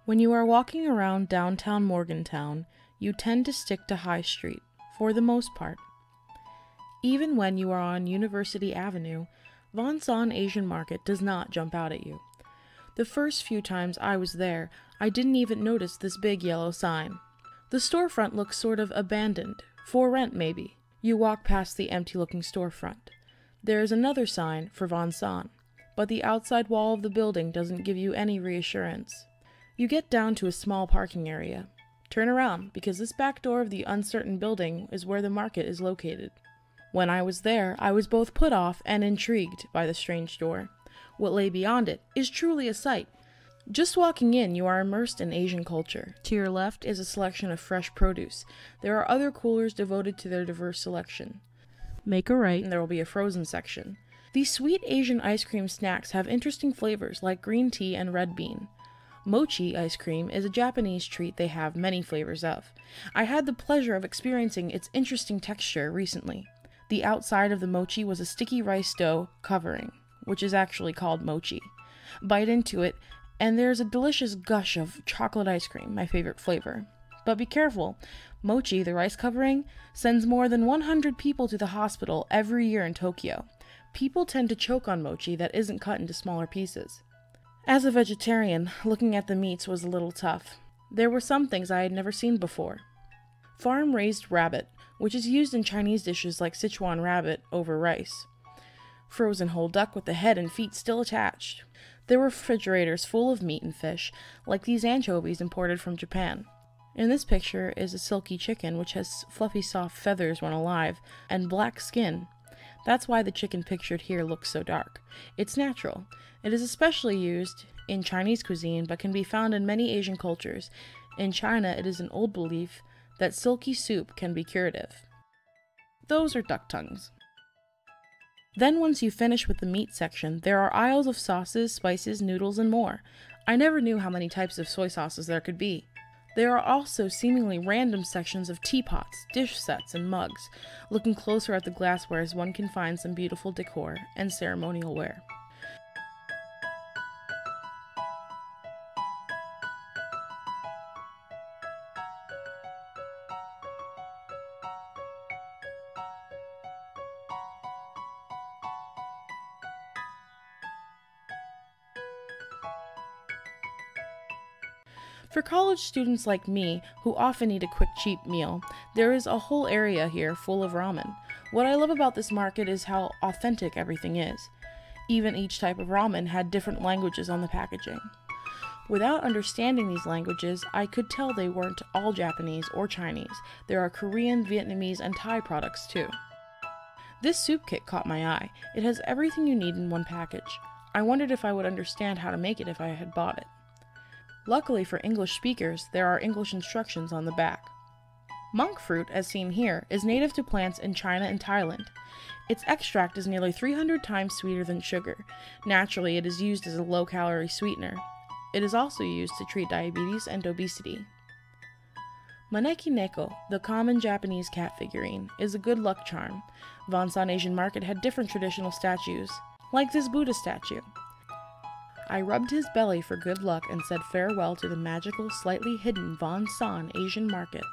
When you are walking around downtown Morgantown, you tend to stick to High Street, for the most part. Even when you are on University Avenue, Vongsan Asian Market does not jump out at you. The first few times I was there, I didn't even notice this big yellow sign. The storefront looks sort of abandoned, for rent maybe. You walk past the empty-looking storefront. There is another sign for Vongsan, but the outside wall of the building doesn't give you any reassurance. You get down to a small parking area. Turn around, because this back door of the uncertain building is where the market is located. When I was there, I was both put off and intrigued by the strange door. What lay beyond it is truly a sight. Just walking in, you are immersed in Asian culture. To your left is a selection of fresh produce. There are other coolers devoted to their diverse selection. Make a right, and there will be a frozen section. These sweet Asian ice cream snacks have interesting flavors like green tea and red bean. Mochi ice cream is a Japanese treat they have many flavors of. I had the pleasure of experiencing its interesting texture recently. The outside of the mochi was a sticky rice dough covering, which is actually called mochi. Bite into it, and there's a delicious gush of chocolate ice cream, my favorite flavor. But be careful, mochi, the rice covering, sends more than 100 people to the hospital every year in Tokyo. People tend to choke on mochi that isn't cut into smaller pieces. As a vegetarian, looking at the meats was a little tough. There were some things I had never seen before. Farm-raised rabbit, which is used in Chinese dishes like Sichuan rabbit over rice. Frozen whole duck with the head and feet still attached. There were refrigerators full of meat and fish, like these anchovies imported from Japan. In this picture is a silky chicken which has fluffy soft feathers when alive, and black skin. That's why the chicken pictured here looks so dark. It's natural. It is especially used in Chinese cuisine, but can be found in many Asian cultures. In China, it is an old belief that silky soup can be curative. Those are duck tongues. Then once you finish with the meat section, there are aisles of sauces, spices, noodles, and more. I never knew how many types of soy sauces there could be. There are also seemingly random sections of teapots, dish sets, and mugs. Looking closer at the glasswares, one can find some beautiful decor and ceremonial ware. For college students like me, who often need a quick cheap meal, there is a whole area here full of ramen. What I love about this market is how authentic everything is. Even each type of ramen had different languages on the packaging. Without understanding these languages, I could tell they weren't all Japanese or Chinese. There are Korean, Vietnamese, and Thai products too. This soup kit caught my eye. It has everything you need in one package. I wondered if I would understand how to make it if I had bought it. Luckily for English speakers, there are English instructions on the back. Monk fruit, as seen here, is native to plants in China and Thailand. Its extract is nearly 300 times sweeter than sugar. Naturally, it is used as a low-calorie sweetener. It is also used to treat diabetes and obesity. Maneki Neko, the common Japanese cat figurine, is a good luck charm. Vongsan Asian Market had different traditional statues, like this Buddha statue. I rubbed his belly for good luck and said farewell to the magical, slightly hidden Vongsan Asian Market.